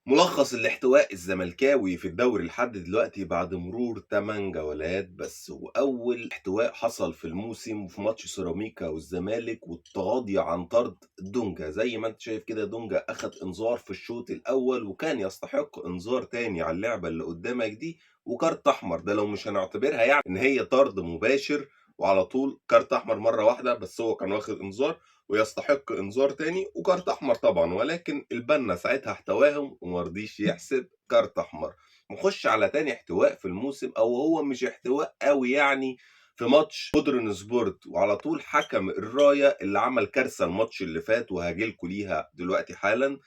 ملخص الاحتواء الزملكاوي في الدوري لحد دلوقتي بعد مرور 8 جولات بس، وأول احتواء حصل في الموسم في ماتش سيراميكا والزمالك والتغاضي عن طرد دونجا. زي ما انت شايف كده دونجا أخد إنذار في الشوط الأول وكان يستحق إنذار تاني على اللعبة اللي قدامك دي وكارت أحمر. ده لو مش هنعتبرها يعني إن هي طرد مباشر وعلى طول كارت أحمر مرة واحدة، بس هو كان واخد إنذار ويستحق انذار تاني وكارت احمر طبعا، ولكن البنا ساعتها احتواهم وما رضيش يحسب كارت احمر. نخش على تاني احتواء في الموسم، او هو مش احتواء قوي يعني، في ماتش مودرن سبورت، وعلى طول حكم الرايه اللي عمل كارثه الماتش اللي فات وهاجيلكوا ليها دلوقتي حالا،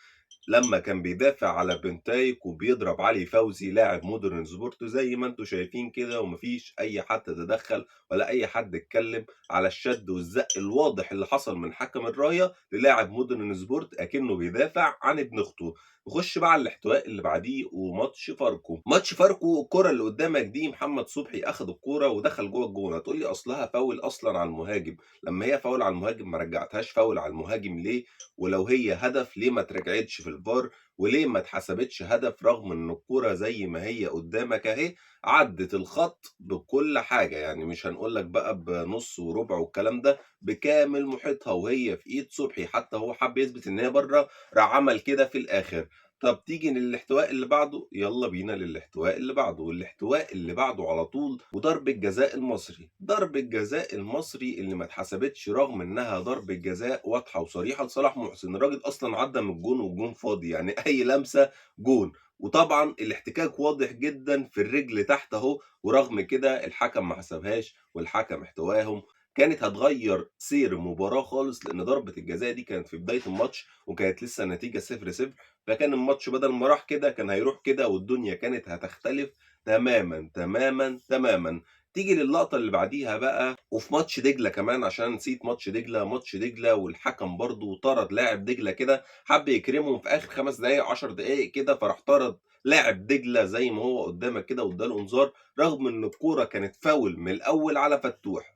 لما كان بيدافع على بنتايك وبيضرب علي فوزي لاعب مودرن سبورت زي ما انتم شايفين كده، ومفيش اي حد تدخل ولا اي حد اتكلم على الشد والزق الواضح اللي حصل من حكم الرايه للاعب مودرن سبورت اكنه بيدافع عن ابن اخته. نخش بقى على الاحتواء اللي بعديه وماتش فاركو. ماتش فاركو الكره اللي قدامك دي محمد صبحي اخذ الكوره ودخل جوه الجون، هتقول لي اصلها فاول اصلا على المهاجم. لما هي فاول على المهاجم ما رجعتهاش فاول على المهاجم ليه؟ ولو هي هدف ليه ما اترجعتش في الفار؟ وليه ما اتحسبتش هدف رغم ان الكرة زي ما هي قدامك اهي عدت الخط بكل حاجة؟ يعني مش هنقول لك بقى بنص وربع والكلام ده، بكامل محيطها وهي في ايد صبحي، حتى هو حب يثبت ان هي بره راح عمل كده في الاخر. طب تيجي للاحتواء اللي بعده، يلا بينا للاحتواء اللي بعده، والاحتواء اللي بعده على طول وضربة جزاء المصري. ضربة جزاء المصري اللي ما اتحسبتش رغم انها ضربة جزاء واضحة وصريحة لصلاح محسن. الراجل اصلا عدى من الجون والجون فاضي، يعني اي لمسة جون. وطبعا الاحتكاك واضح جدا في الرجل تحت اهو، ورغم كده الحكم ما حسبهاش والحكم احتواهم. كانت هتغير سير المباراة خالص، لان ضربة الجزاء دي كانت في بداية الماتش وكانت لسه النتيجة 0-0، فكان الماتش بدل ما راح كده كان هيروح كده والدنيا كانت هتختلف تماما تماما تماما. تيجي للقطة اللي بعديها بقى، وفي ماتش دجلة كمان عشان نسيت ماتش دجلة. ماتش دجلة والحكم برضو طرد لاعب دجلة كده، حب يكرمهم في آخر 5 دقايق 10 دقايق كده، فراح طرد لاعب دجلة زي ما هو قدامك كده واداله انذار، رغم ان الكورة كانت فاول من الاول على فتوح.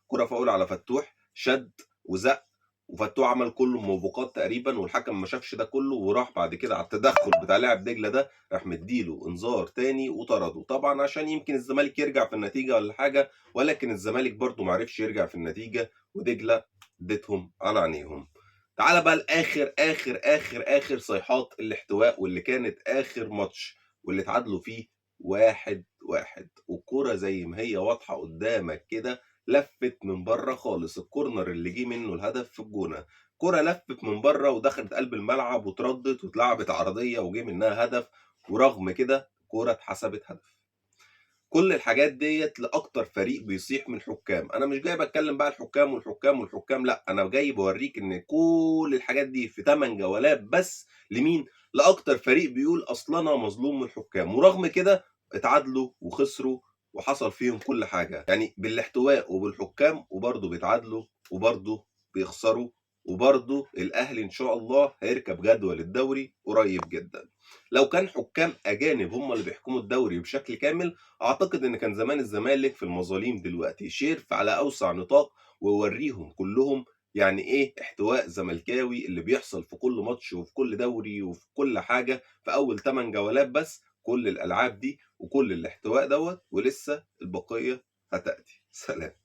كرة فاول على فتوح، شد وزق، وفتوح عمل كله موبقات تقريبا، والحكم ما شافش ده كله وراح بعد كده على التدخل بتاع لاعب دجله ده، راح مديله انذار تاني وطرده طبعا عشان يمكن الزمالك يرجع في النتيجه ولا حاجه، ولكن الزمالك برده ما عرفش يرجع في النتيجه ودجله اديتهم على عينيهم. تعالى بقى لاخر اخر اخر اخر صيحات الاحتواء، واللي كانت اخر ماتش واللي اتعادلوا فيه 1-1، والكوره زي ما هي واضحه قدامك كده لفت من بره خالص. الكورنر اللي جه منه الهدف في الجونه، كرة لفت من بره ودخلت قلب الملعب واتردت واتلعبت عرضيه وجه منها هدف، ورغم كده كرة اتحسبت هدف. كل الحاجات ديت لاكتر فريق بيصيح من الحكام. انا مش جاي بتكلم بقى الحكام والحكام والحكام، لا، انا جاي بوريك ان كل الحاجات دي في 8 جولات بس لمين؟ لاكتر فريق بيقول اصلا انا مظلوم من الحكام، ورغم كده اتعادلوا وخسروا وحصل فيهم كل حاجه، يعني بالاحتواء وبالحكام، وبرضه بيتعادلوا وبرضه بيخسروا، وبرضه الاهلي ان شاء الله هيركب جدول الدوري قريب جدا. لو كان حكام اجانب هم اللي بيحكموا الدوري بشكل كامل، اعتقد ان كان زمان الزمالك في المظاليم دلوقتي. شير على اوسع نطاق ووريهم كلهم يعني ايه احتواء زملكاوي اللي بيحصل في كل ماتش وفي كل دوري وفي كل حاجه في اول 8 جولات بس، كل الالعاب دي وكل الاحتواء دوت، ولسه البقيه هتاتي. سلام.